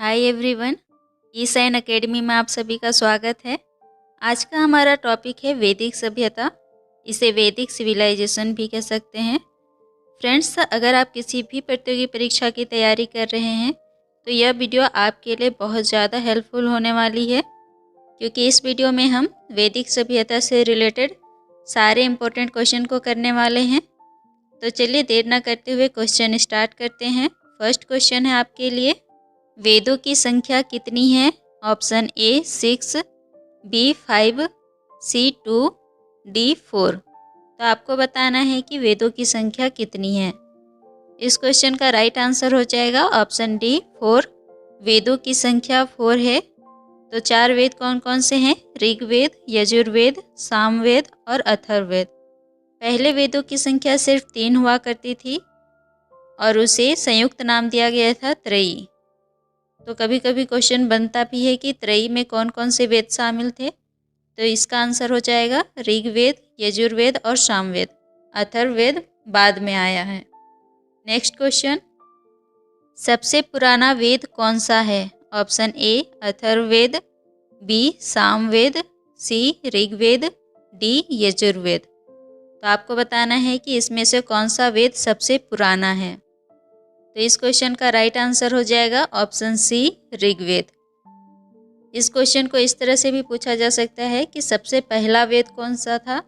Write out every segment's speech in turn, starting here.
Hi everyone, ई sign academy में आप सभी का स्वागत है। आज का हमारा टॉपिक है वैदिक सभ्यता। इसे वैदिक सिविलाइजेशन भी कह सकते हैं। फ्रेंड्स, अगर आप किसी भी प्रतियोगी परीक्षा की तैयारी कर रहे हैं तो यह वीडियो आपके लिए बहुत ज़्यादा हेल्पफुल होने वाली है, क्योंकि इस वीडियो में हम वैदिक सभ्यता से रिलेटेड सारे इम्पोर्टेंट क्वेश्चन को करने वाले हैं। तो चलिए देर ना करते हुए क्वेश्चन स्टार्ट करते हैं। फर्स्ट क्वेश्चन है आपके लिए, वेदों की संख्या कितनी है? Option A 6, B 5, C 2, D 4। तो आपको बताना है कि वेदों की संख्या कितनी है। इस क्वेश्चन का राइट आंसर हो जाएगा ऑप्शन डी 4। वेदों की संख्या 4 है। तो 4 वेद कौन कौन से हैं? ऋग्वेद, यजुर्वेद, सामवेद और अथर्ववेद। पहले वेदों की संख्या सिर्फ 3 हुआ करती थी और उसे संयुक्त नाम दिया गया था त्रयी। तो कभी कभी क्वेश्चन बनता भी है कि त्रयी में कौन कौन से वेद शामिल थे। तो इसका आंसर हो जाएगा ऋग्वेद, यजुर्वेद और सामवेद। अथर्ववेद बाद में आया है। नेक्स्ट क्वेश्चन, सबसे पुराना वेद कौन सा है? Option A Atharvaveda, B Samaveda, C Rigveda, D Yajurveda. तो आपको बताना है कि इसमें से कौन सा वेद सबसे पुराना है। तो इस क्वेश्चन का राइट आंसर हो जाएगा ऑप्शन सी ऋग्वेद। इस क्वेश्चन को इस तरह से भी पूछा जा सकता है कि सबसे पहला वेद कौन सा था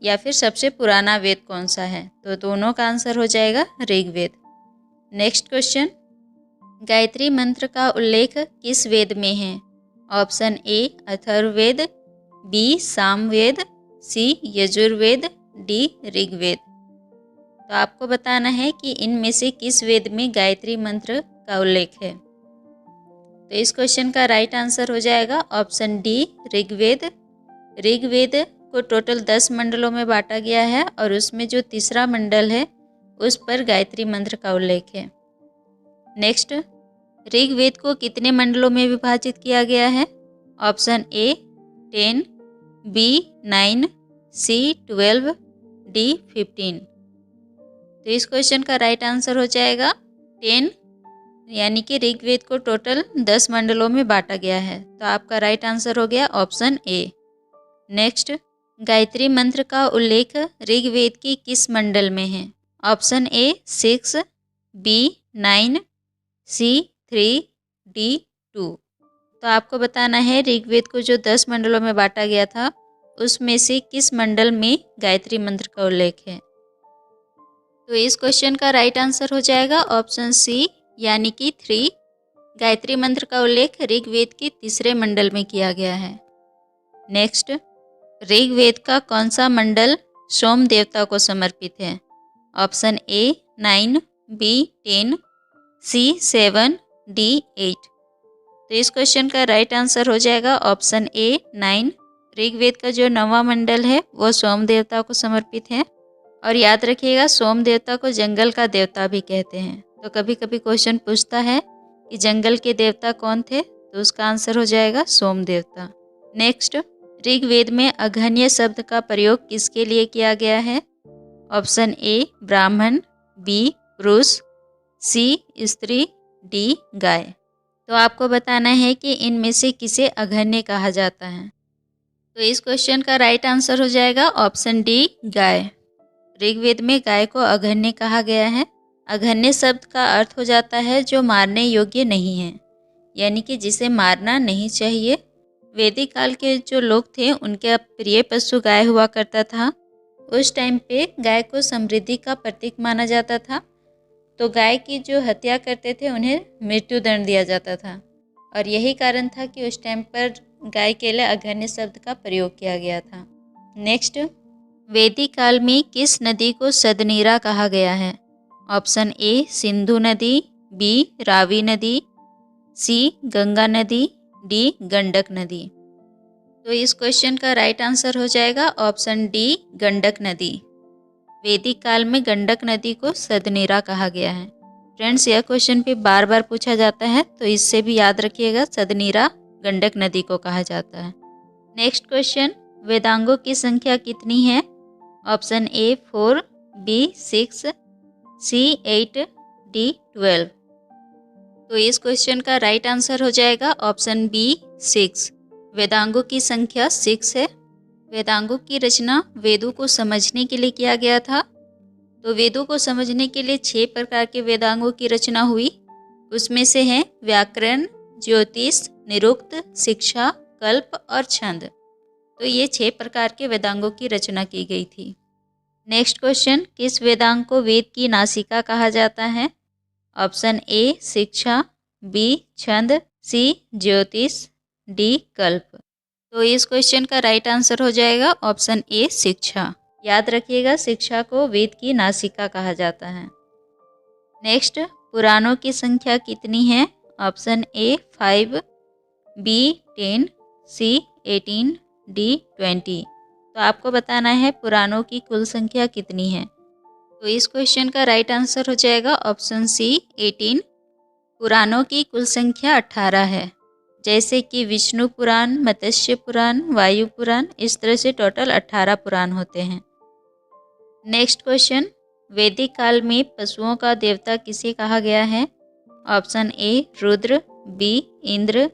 या फिर सबसे पुराना वेद कौन सा है। तो दोनों का आंसर हो जाएगा ऋग्वेद। नेक्स्ट क्वेश्चन, गायत्री मंत्र का उल्लेख किस वेद में है? Option A Atharvaveda, B Samaveda, C Yajurveda, D Rigveda. तो आपको बताना है कि इनमें से किस वेद में गायत्री मंत्र का उल्लेख है। तो इस क्वेश्चन का राइट आंसर हो जाएगा ऑप्शन डी ऋग्वेद। ऋग्वेद को टोटल 10 मंडलों में बांटा गया है और उसमें जो तीसरा मंडल है उस पर गायत्री मंत्र का उल्लेख है। नेक्स्ट, ऋग्वेद को कितने मंडलों में विभाजित किया गया है? Option A 10, B 9, C 12, D 15। तो इस क्वेश्चन का राइट आंसर हो जाएगा 10, यानी कि ऋग्वेद को टोटल 10 मंडलों में बांटा गया है। तो आपका राइट आंसर हो गया ऑप्शन ए। नेक्स्ट, गायत्री मंत्र का उल्लेख ऋग्वेद की किस मंडल में है? Option A 6, B 9, C 3, D 2। तो आपको बताना है ऋग्वेद को जो 10 मंडलों में बांटा गया था उसमें से किस मंडल में गायत्री मंत्र का उल्लेख है। तो इस क्वेश्चन का राइट आंसर हो जाएगा ऑप्शन सी, यानी कि 3। गायत्री मंत्र का उल्लेख ऋग्वेद के तीसरे मंडल में किया गया है। नेक्स्ट, ऋग्वेद का कौन सा मंडल सोम देवता को समर्पित है? Option A 9, B 10, C 7, D 8। तो इस क्वेश्चन का राइट आंसर हो जाएगा ऑप्शन ए 9। ऋग्वेद का जो 9वां मंडल है वो सोम देवता को समर्पित है। और याद रखिएगा, सोम देवता को जंगल का देवता भी कहते हैं। तो कभी कभी क्वेश्चन पूछता है कि जंगल के देवता कौन थे, तो उसका आंसर हो जाएगा सोम देवता। नेक्स्ट, ऋग्वेद में अघन्य शब्द का प्रयोग किसके लिए किया गया है? ऑप्शन ए ब्राह्मण, बी पुरुष, सी स्त्री, डी गाय। तो आपको बताना है कि इनमें से किसे अघन्य कहा जाता है। तो इस क्वेश्चन का राइट आंसर हो जाएगा ऑप्शन डी गाय। ऋग्वेद में गाय को अघन्य कहा गया है। अघन्य शब्द का अर्थ हो जाता है जो मारने योग्य नहीं है, यानी कि जिसे मारना नहीं चाहिए। वैदिक काल के जो लोग थे उनके प्रिय पशु गाय हुआ करता था। उस टाइम पे गाय को समृद्धि का प्रतीक माना जाता था। तो गाय की जो हत्या करते थे उन्हें मृत्युदंड दिया जाता था। और यही कारण था कि उस टाइम पर गाय के लिए अघन्य शब्द का प्रयोग किया गया था। नेक्स्ट, वैदिक काल में किस नदी को सदनीरा कहा गया है? ऑप्शन ए सिंधु नदी, बी रावी नदी, सी गंगा नदी, डी गंडक नदी। तो इस क्वेश्चन का राइट आंसर हो जाएगा ऑप्शन डी गंडक नदी। वैदिक काल में गंडक नदी को सदनीरा कहा गया है। फ्रेंड्स, यह क्वेश्चन भी बार बार पूछा जाता है, तो इससे भी याद रखिएगा सदनीरा गंडक नदी को कहा जाता है। नेक्स्ट क्वेश्चन, वेदांगों की संख्या कितनी है? Option A 4, B 6, C 8, D 12। तो तो इस क्वेश्चन का राइट आंसर हो जाएगा ऑप्शन बी 6। वेदांगों की संख्या 6 है। वेदांगों की रचना वेदों को समझने के लिए किया गया था। तो वेदों को समझने के लिए 6 प्रकार के वेदांगों की रचना हुई। उसमें से हैं व्याकरण, ज्योतिष, निरुक्त, शिक्षा, कल्प और छंद। तो ये 6 प्रकार के वेदांगों की रचना की गई थी। नेक्स्ट क्वेश्चन, किस वेदांग को वेद की नासिका कहा जाता है? ऑप्शन ए शिक्षा, बी छंद, सी ज्योतिष, डी कल्प। तो इस क्वेश्चन का राइट आंसर हो जाएगा ऑप्शन ए शिक्षा। याद रखिएगा, शिक्षा को वेद की नासिका कहा जाता है। नेक्स्ट, पुराणों की संख्या कितनी है? Option A 5, B 10, C 18, D 20। तो आपको बताना है पुराणों की कुल संख्या कितनी है। तो इस क्वेश्चन का राइट आंसर हो जाएगा ऑप्शन सी 18। पुराणों की कुल संख्या 18 है। जैसे कि विष्णु पुराण, मत्स्य पुराण, वायु पुराण, इस तरह से टोटल 18 पुराण होते हैं। नेक्स्ट क्वेश्चन, वैदिक काल में पशुओं का देवता किसे कहा गया है? Option A Rudra, B Indra,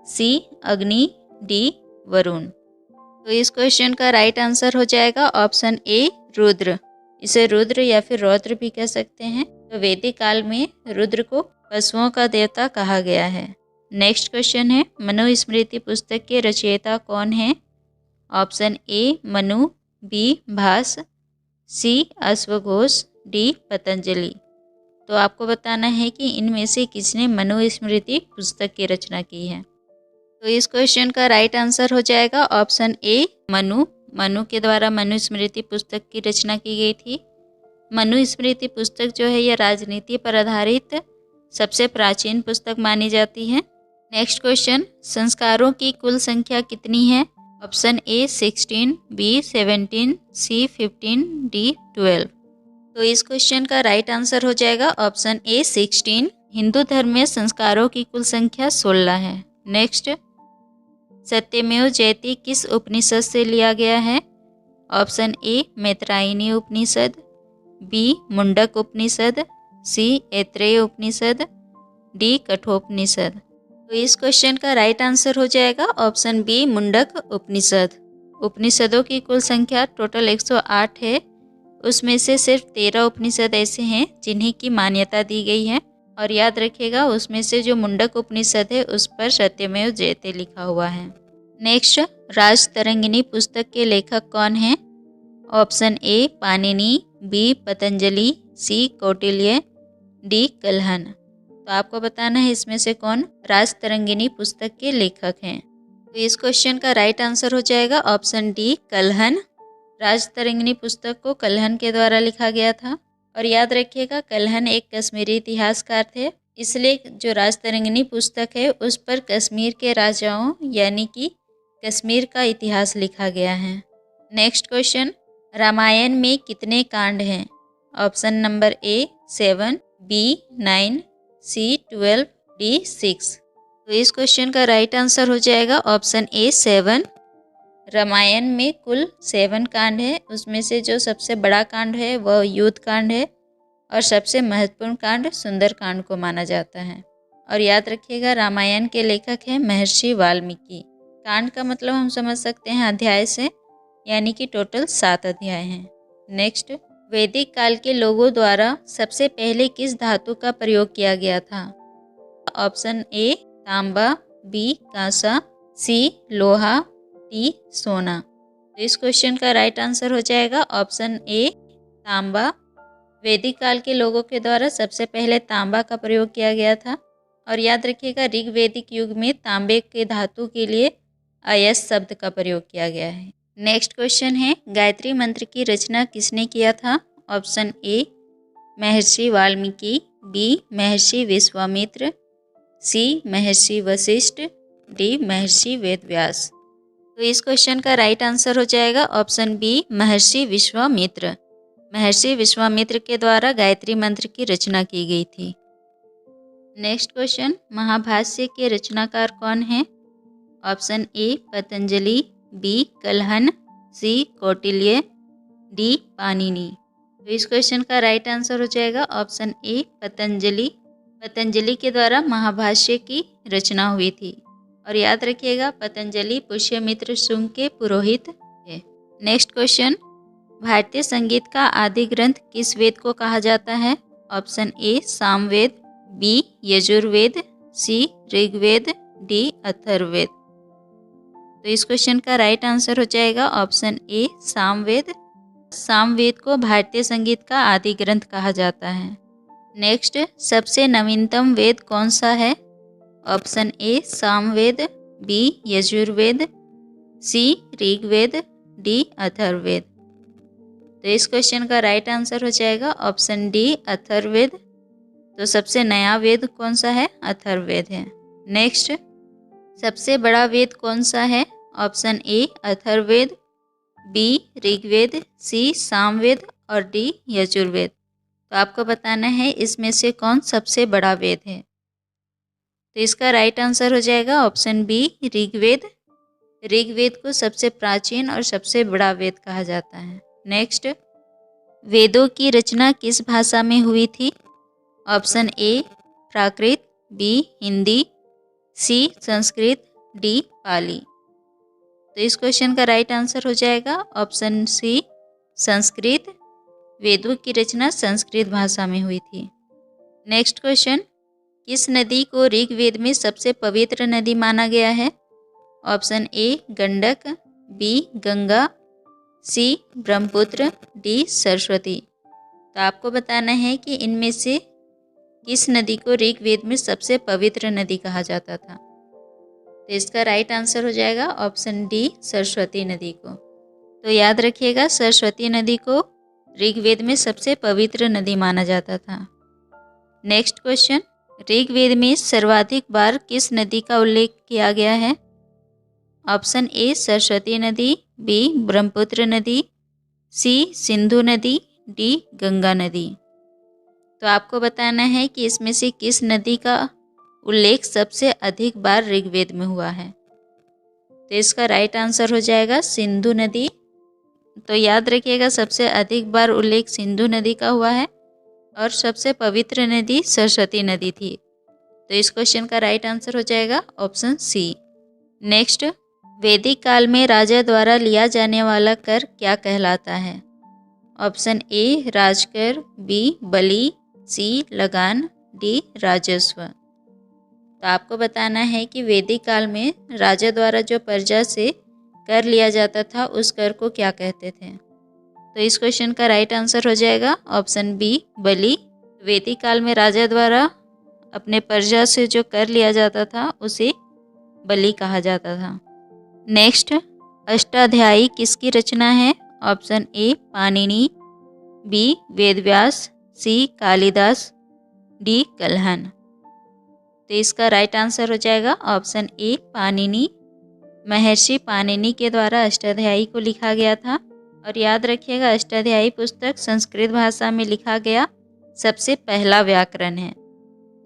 C Agni, D Varun. तो इस क्वेश्चन का राइट आंसर हो जाएगा ऑप्शन ए रुद्र। इसे रुद्र या फिर रौद्र भी कह सकते हैं। तो वैदिक काल में रुद्र को पशुओं का देवता कहा गया है। नेक्स्ट क्वेश्चन है, मनुस्मृति पुस्तक के रचयिता कौन है? Option A Manu, B Bhasa, C अश्वघोष, डी पतंजलि। तो आपको बताना है कि इनमें से किसने मनुस्मृति पुस्तक की रचना की है। तो इस क्वेश्चन का राइट आंसर हो जाएगा ऑप्शन ए मनु। मनु के द्वारा मनुस्मृति पुस्तक की रचना की गई थी। मनुस्मृति पुस्तक जो है यह राजनीति पर आधारित सबसे प्राचीन पुस्तक मानी जाती है। नेक्स्ट क्वेश्चन, संस्कारों की कुल संख्या कितनी है? Option A 16, B 17, C 15, D 12। तो इस क्वेश्चन का राइट आंसर हो जाएगा ऑप्शन ए 16। हिंदू धर्म में संस्कारों की कुल संख्या 16 है। नेक्स्ट, सत्यमेव जयते किस उपनिषद से लिया गया है? Option A Maitrayani Upanishad, B Mundaka Upanishad, C Aitareya Upanishad, D Kathopanishad. तो इस क्वेश्चन का राइट आंसर हो जाएगा ऑप्शन बी मुंडक उपनिषद। उपनिषदों की कुल संख्या टोटल 108 है। उसमें से सिर्फ 13 उपनिषद ऐसे हैं जिन्हें की मान्यता दी गई है। और याद रखिएगा, उसमें से जो मुंडक उपनिषद है उस पर सत्यमेव जयते लिखा हुआ है। नेक्स्ट, राजतरंगिणी पुस्तक के लेखक कौन हैं? Option A Panini, B Patanjali, C Kautilya, D Kalhana. तो आपको बताना है इसमें से कौन राजतरंगिणी पुस्तक के लेखक हैं। तो इस क्वेश्चन का राइट आंसर हो जाएगा ऑप्शन डी कल्हण। राजतरंगिणी पुस्तक को कल्हण के द्वारा लिखा गया था। और याद रखिएगा, कल्हण एक कश्मीरी इतिहासकार थे, इसलिए जो राजतरंगिणी पुस्तक है उस पर कश्मीर के राजाओं यानी कि कश्मीर का इतिहास लिखा गया है। नेक्स्ट क्वेश्चन, रामायण में कितने कांड हैं? Option number A 7, B 9, C 12, D 6। तो इस क्वेश्चन का राइट आंसर हो जाएगा ऑप्शन ए 7। रामायण में कुल 7 कांड है। उसमें से जो सबसे बड़ा कांड है वह युद्ध कांड है और सबसे महत्वपूर्ण कांड सुंदर कांड को माना जाता है। और याद रखिएगा, रामायण के लेखक हैं महर्षि वाल्मीकि। कांड का मतलब हम समझ सकते हैं अध्याय से, यानी कि टोटल 7 अध्याय हैं। नेक्स्ट, वैदिक काल के लोगों द्वारा सबसे पहले किस धातु का प्रयोग किया गया था? ऑप्शन ए तांबा, बी कांसा, सी लोहा, डी सोना। तो इस क्वेश्चन का राइट आंसर हो जाएगा ऑप्शन ए तांबा। वैदिक काल के लोगों के द्वारा सबसे पहले तांबा का प्रयोग किया गया था। और याद रखिएगा, ऋग्वैदिक युग में तांबे के धातु के लिए अयस शब्द का प्रयोग किया गया है। नेक्स्ट क्वेश्चन है, गायत्री मंत्र की रचना किसने किया था? Option A Maharshi Valmiki, B Maharshi Vishwamitra, C Maharshi Vashishtha, D महर्षि वेदव्यास। तो इस क्वेश्चन का राइट आंसर हो जाएगा ऑप्शन बी महर्षि विश्वामित्र। महर्षि विश्वामित्र के द्वारा गायत्री मंत्र की रचना की गई थी। नेक्स्ट क्वेश्चन, महाभाष्य के रचनाकार कौन हैं? Option A Patanjali, B Kalhana, C Kautilya, D Panini. तो इस क्वेश्चन का राइट आंसर हो जाएगा ऑप्शन ए पतंजलि। पतंजलि के द्वारा महाभाष्य की रचना हुई थी। और याद रखिएगा, पतंजलि पुष्यमित्र शुंग के पुरोहित थे। नेक्स्ट क्वेश्चन, भारतीय संगीत का आदि ग्रंथ किस वेद को कहा जाता है? Option A Samaveda, B Yajurveda, C Rigveda, D Atharvaveda. तो इस क्वेश्चन का राइट आंसर हो जाएगा ऑप्शन ए सामवेद। सामवेद को भारतीय संगीत का आदि ग्रंथ कहा जाता है। नेक्स्ट, सबसे नवीनतम वेद कौन सा है? Option A Samaveda, B Yajurveda, C Rigveda, D Atharvaveda. तो इस क्वेश्चन का राइट आंसर हो जाएगा ऑप्शन डी अथर्ववेद। तो सबसे नया वेद कौन सा है? अथर्ववेद है। नेक्स्ट, सबसे बड़ा वेद कौन सा है? Option A Atharvaveda, B Rigveda, C Samaveda और डी यजुर्वेद। तो आपको बताना है इसमें से कौन सबसे बड़ा वेद है। तो इसका राइट आंसर हो जाएगा ऑप्शन बी ऋग्वेद। ऋग्वेद को सबसे प्राचीन और सबसे बड़ा वेद कहा जाता है। नेक्स्ट, वेदों की रचना किस भाषा में हुई थी? Option A Prakrit, B Hindi, C Sanskrit, D Pali. तो इस क्वेश्चन का राइट आंसर हो जाएगा ऑप्शन सी संस्कृत। वेदों की रचना संस्कृत भाषा में हुई थी। नेक्स्ट क्वेश्चन, किस नदी को ऋग्वेद में सबसे पवित्र नदी माना गया है? Option A Gandak, B Ganga, C Brahmaputra, D Saraswati. तो आपको बताना है कि इनमें से किस नदी को ऋग्वेद में सबसे पवित्र नदी कहा जाता था। तो इसका राइट आंसर हो जाएगा ऑप्शन डी सरस्वती नदी को। तो याद रखिएगा, सरस्वती नदी को ऋग्वेद में सबसे पवित्र नदी माना जाता था। नेक्स्ट क्वेश्चन, ऋग्वेद में सर्वाधिक बार किस नदी का उल्लेख किया गया है? ऑप्शन ए सरस्वती नदी, बी ब्रह्मपुत्र नदी, सी सिंधु नदी, डी गंगा नदी। तो आपको बताना है कि इसमें से किस नदी का उल्लेख सबसे अधिक बार ऋग्वेद में हुआ है। तो इसका राइट आंसर हो जाएगा सिंधु नदी। तो याद रखिएगा, सबसे अधिक बार उल्लेख सिंधु नदी का हुआ है और सबसे पवित्र नदी सरस्वती नदी थी। तो इस क्वेश्चन का राइट आंसर हो जाएगा ऑप्शन सी। नेक्स्ट, वैदिक काल में राजा द्वारा लिया जाने वाला कर क्या कहलाता है? ऑप्शन ए राजकर, बी बलि, सी लगान, डी राजस्व। तो आपको बताना है कि वैदिक काल में राजा द्वारा जो प्रजा से कर लिया जाता था उस कर को क्या कहते थे। तो इस क्वेश्चन का राइट आंसर हो जाएगा ऑप्शन बी बलि। वैदिक काल में राजा द्वारा अपने प्रजा से जो कर लिया जाता था उसे बलि कहा जाता था। नेक्स्ट, अष्टाध्यायी किसकी रचना है? Option A Panini, B Vedvyas, C Kalidas, D Kalhana. तो इसका राइट आंसर हो जाएगा ऑप्शन ए पाणिनि। महर्षि पाणिनि के द्वारा अष्टाध्यायी को लिखा गया था। और याद रखिएगा, अष्टाध्यायी पुस्तक संस्कृत भाषा में लिखा गया सबसे पहला व्याकरण है।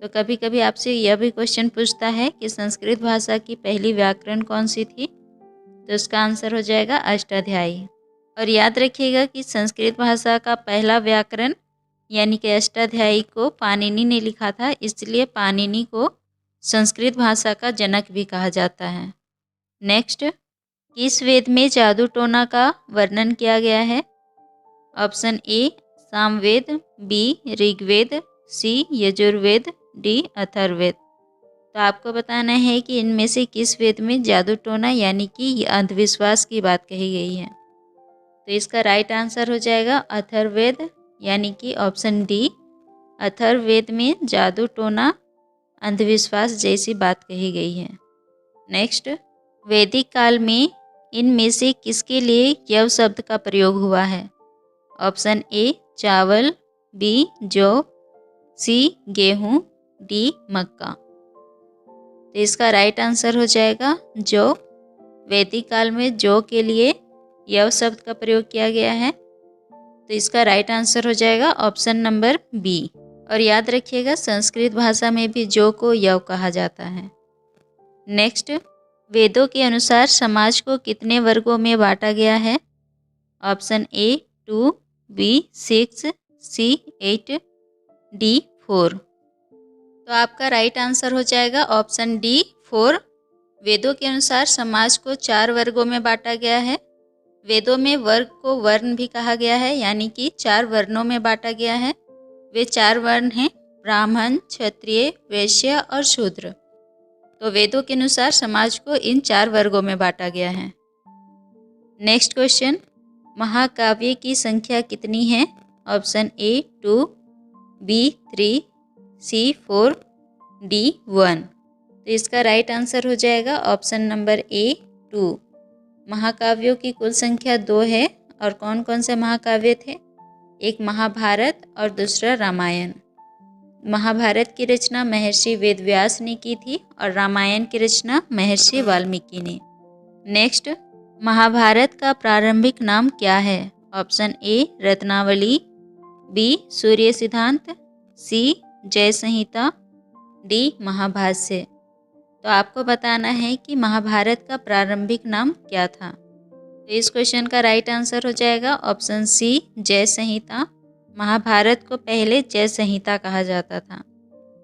तो कभी कभी आपसे यह भी क्वेश्चन पूछता है कि संस्कृत भाषा की पहली व्याकरण कौन सी थी? तो इसका आंसर हो जाएगा अष्टाध्यायी। और याद रखिएगा कि संस्कृत भाषा का पहला व्याकरण यानी कि अष्टाध्यायी को पाणिनि ने लिखा था, इसलिए पाणिनि को संस्कृत भाषा का जनक भी कहा जाता है। नेक्स्ट, किस वेद में जादू टोना का वर्णन किया गया है? Option A Samaveda, B Rigveda, C Yajurveda, D Atharvaveda. तो आपको बताना है कि इनमें से किस वेद में जादू टोना यानी कि अंधविश्वास की बात कही गई है। तो इसका राइट आंसर हो जाएगा अथर्ववेद यानी कि ऑप्शन डी। अथर्ववेद में जादू टोना अंधविश्वास जैसी बात कही गई है। नेक्स्ट, वैदिक काल में इनमें से किसके लिए यव शब्द का प्रयोग हुआ है? ऑप्शन ए चावल, बी जौ, सी गेहूँ, डी मक्का। तो इसका राइट आंसर हो जाएगा जौ। वैदिक काल में जौ के लिए यव शब्द का प्रयोग किया गया है। तो इसका राइट आंसर हो जाएगा ऑप्शन नंबर बी। और याद रखिएगा, संस्कृत भाषा में भी जौ को यव कहा जाता है। नेक्स्ट, वेदों के अनुसार समाज को कितने वर्गों में बांटा गया है? Option A 2, B 6, C 8, D 4। तो आपका राइट आंसर हो जाएगा ऑप्शन डी 4। वेदों के अनुसार समाज को 4 वर्गों में बांटा गया है। वेदों में वर्ग को वर्ण भी कहा गया है, यानी कि 4 वर्णों में बांटा गया है। वे 4 वर्ण हैं ब्राह्मण, क्षत्रिय, वैश्य और शूद्र। तो वेदों के अनुसार समाज को इन 4 वर्गों में बांटा गया है। नेक्स्ट क्वेश्चन, महाकाव्य की संख्या कितनी है? Option A 2, B 3, C 4, D 1। तो इसका राइट आंसर हो जाएगा ऑप्शन नंबर ए 2। महाकाव्यों की कुल संख्या 2 है। और कौन कौन से महाकाव्य थे? एक महाभारत और दूसरा रामायण। महाभारत की रचना महर्षि वेदव्यास ने की थी और रामायण की रचना महर्षि वाल्मीकि ने। नेक्स्ट, महाभारत का प्रारंभिक नाम क्या है? ऑप्शन ए रत्नावली, बी सूर्य सिद्धांत, सी जय संहिता, डी महाभाष्य। तो आपको बताना है कि महाभारत का प्रारंभिक नाम क्या था। तो इस क्वेश्चन का राइट आंसर हो जाएगा ऑप्शन सी जय संहिता। महाभारत को पहले जय संहिता कहा जाता था।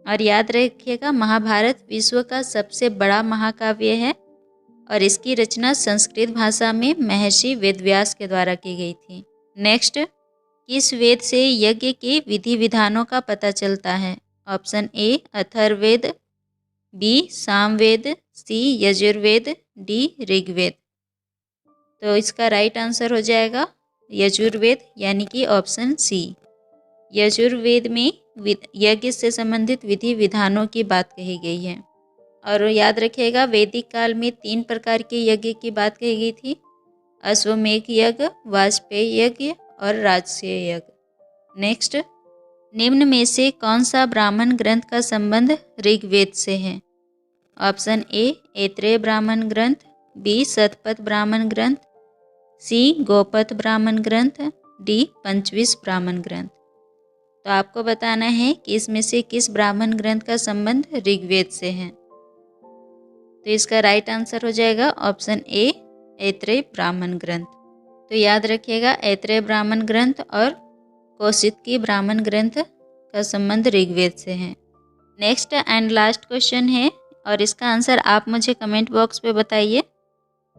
और याद रखिएगा, महाभारत विश्व का सबसे बड़ा महाकाव्य है और इसकी रचना संस्कृत भाषा में महर्षि वेदव्यास के द्वारा की गई थी। नेक्स्ट, किस वेद से यज्ञ के विधि विधानों का पता चलता है? Option A Atharvaveda, B Samaveda, C Yajurveda, D Rigveda. तो इसका राइट आंसर हो जाएगा यजुर्वेद, यानी कि ऑप्शन सी। यजुर्वेद में यज्ञ से संबंधित विधि विधानों की बात कही गई है। और याद रखिएगा, वैदिक काल में 3 प्रकार के यज्ञ की बात कही गई थी, अश्वमेध यज्ञ, वाजपेय यज्ञ और राजसूय यज्ञ। नेक्स्ट, निम्न में से कौन सा ब्राह्मण ग्रंथ का संबंध ऋग्वेद से है? ऑप्शन ए ऐत्रेय ब्राह्मण ग्रंथ, बी शतपथ ब्राह्मण ग्रंथ, सी गोपथ ब्राह्मण ग्रंथ, डी पंचविश ब्राह्मण ग्रंथ। तो आपको बताना है कि इसमें से किस ब्राह्मण ग्रंथ का संबंध ऋग्वेद से है। तो इसका राइट आंसर हो जाएगा ऑप्शन ए ऐत्रेय ब्राह्मण ग्रंथ। तो याद रखिएगा, ऐत्रेय ब्राह्मण ग्रंथ और कौशिकी ब्राह्मण ग्रंथ का संबंध ऋग्वेद से है। नेक्स्ट एंड लास्ट क्वेश्चन है और इसका आंसर आप मुझे कमेंट बॉक्स पे बताइए।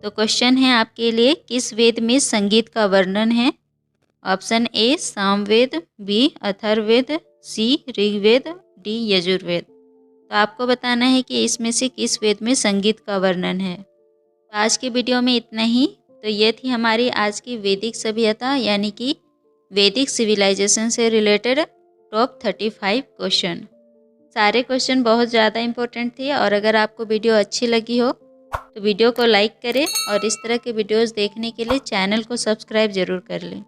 तो क्वेश्चन है आपके लिए, किस वेद में संगीत का वर्णन है? Option A Samaveda, B Atharvaveda, C Rigveda, D Yajurveda. तो आपको बताना है कि इसमें से किस वेद में संगीत का वर्णन है। तो आज की वीडियो में इतना ही। तो ये थी हमारी आज की वैदिक सभ्यता यानी कि वैदिक सिविलाइजेशन से रिलेटेड टॉप 35 क्वेश्चन। सारे क्वेश्चन बहुत ज़्यादा इम्पोर्टेंट थे और अगर आपको वीडियो अच्छी लगी हो तो वीडियो को लाइक करें और इस तरह के वीडियोस देखने के लिए चैनल को सब्सक्राइब ज़रूर कर लें।